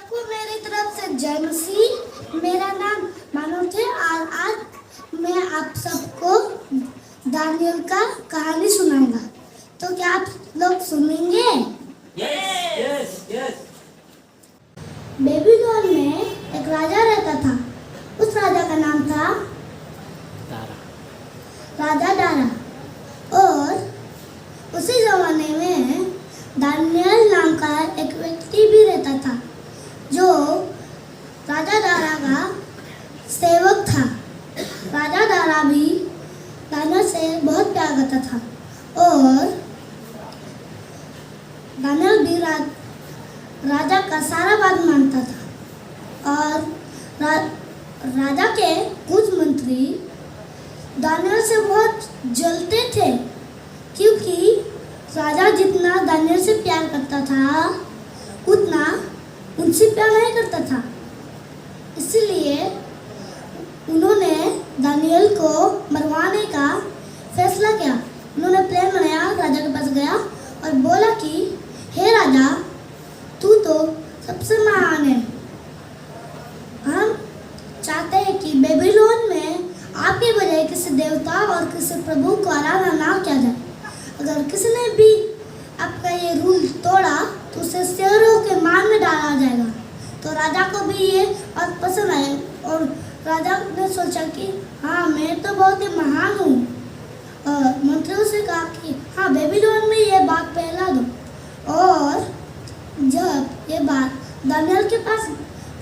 सबको मेरी तरफ से जय मसीह। मेरा नाम मानव है और आज मैं आप सबको दानियल का कहानी सुनाऊंगा। तो क्या आप लोग सुनेंगे? यस। बेबीलोन में एक राजा रहता था। उस राजा का नाम था राजा दारा। और उसी जमाने में दानियल नाम का एक व्यक्ति भी रहता था जो राजा दारा का सेवक था। राजा दारा भी दानियल से बहुत प्यार करता था और दानियल भी राजा का सारा बात मानता था। और राजा के कुछ मंत्री दानियल से बहुत जलते थे क्योंकि राजा जितना दानियल से प्यार करता था उतना उनसे प्यार नहीं करता था। इसलिए उन्होंने दानियल को मरवाने का फैसला किया। उन्होंने प्लान बनाया, राजा के पास गया और बोला कि हे राजा, तू तो सबसे महान है। हम चाहते हैं कि बेबीलोन में आपके बजाय किसी देवता और किसी प्रभु को आराधना ना किया जाए। अगर किसी ने भी आपका ये रूल तोड़ा तो उसे शेरों के मान में डाला जाएगा। तो राजा को भी ये बात पसंद आई और राजा ने सोचा कि हाँ, मैं तो बहुत ही महान हूँ। मंत्रियों से कहा कि हाँ, बेबीलोन में ये बात फैला दो। और जब ये बात दानियल के पास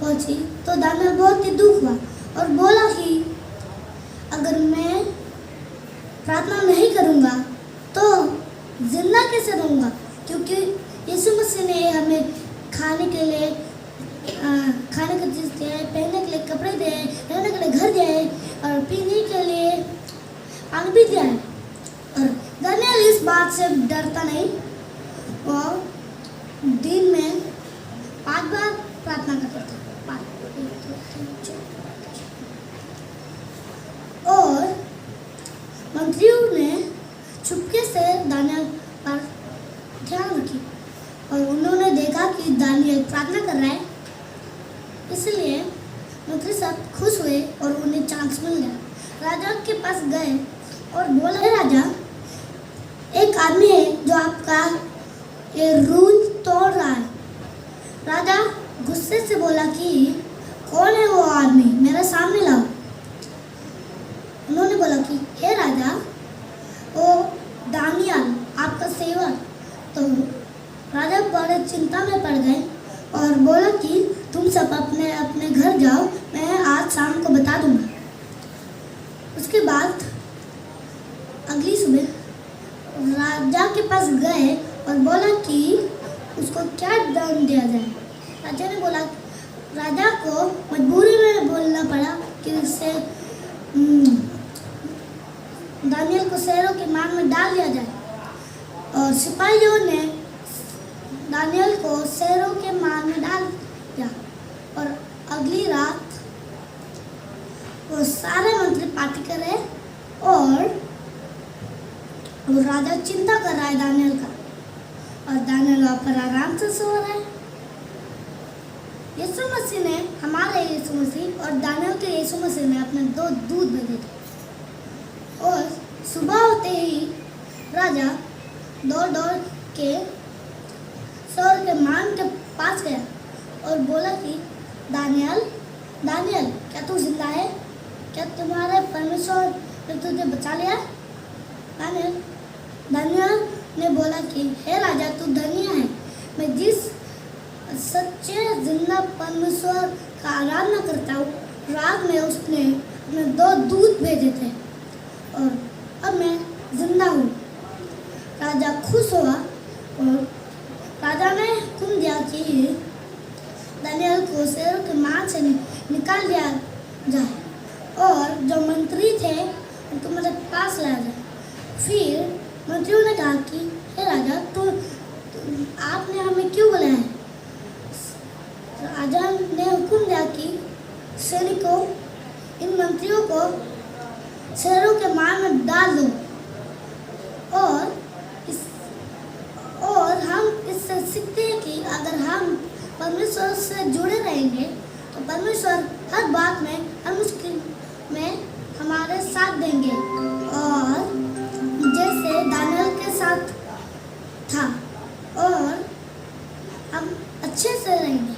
पहुँची तो दानियल बहुत ही दुख हुआ और बोला कि अगर मैं प्रार्थना नहीं करूँगा तो जिंदा कैसे रहूँगा, क्योंकि यीशु मसीह ने हमें खाने के लिए खाने की चीज़ दिए, पहनने के लिए कपड़े दिए, रहने के लिए घर दिए और पीने के लिए पानी भी दिया है। और दानियल इस बात से डरता नहीं। वो दिन में 5 बार प्रार्थना करता था। और मंत्रियों ने चुपके से दानियल पर ध्यान रखी और उन्होंने देखा कि दानियल प्रार्थना कर रहा है। इसलिए मंत्री सब खुश हुए और उन्हें चांस मिल गया। राजा के पास गए और बोले, हे राजा, एक आदमी है जो आपका ये रूल तोड़ रहा है। राजा गुस्से से बोला कि कौन है वो आदमी, मेरे सामने लाओ। उन्होंने बोला कि हे राजा, वो दानियल आपका सेवक। तो राजा बड़े चिंता में पड़ गए और बोला कि तुम सब अपने अपने घर जाओ, मैं आज शाम को बता दूंगा। उसके बाद अगली सुबह राजा के पास गए और बोला कि उसको क्या दंड दिया जाए। राजा ने बोला, राजा को मजबूरी में बोलना पड़ा कि उससे दानियल को शेरों के मान में डाल दिया जाए। और सिपाहियों ने दानियल को शेरों के मान में डाल दिया। और अगली रात वो सारे मंत्री पार्टी कर रहे और वो राजा चिंता कर रहा है दानियल का और दानियल वहाँ पर आराम से सो रहा है। यीशु मसीह ने, हमारे यीशु मसीह और दानियल के यीशु मसीह ने अपने 2 दूत भेजे थे। और सुबह होते ही राजा दौड़ के शेरों के मान के पास गया और बोला कि दानियल, क्या तू जिंदा है? क्या तुम्हारे परमेश्वर ने तुझे बचा लिया? दानियल ने बोला कि हे राजा, तू धन्य है। मैं जिस सच्चे जिंदा परमेश्वर का आराधना करता हूँ, रात में उसने अपने 2 दूत भेजे थे और अब मैं जिंदा हूँ। राजा खुश हुआ और राजा ने हुक्म दिया कि दानियल को शेरों के मान से निकाल दिया जाए और जो मंत्री थे उनको मेरे पास लाया जाए। फिर मंत्रियों ने कहा कि हे राजा, आपने हमें क्यों बुलाया है? राजा ने हुक्म दिया कि सैनिकों, इन मंत्रियों को शेरों के मान में डाल दो। और हम इससे सीखते हैं कि अगर हम परमेश्वर से जुड़े रहेंगे तो परमेश्वर हर बात में हर मुश्किल में हमारे साथ देंगे, और जैसे दानियल के साथ था, और हम अच्छे से रहेंगे।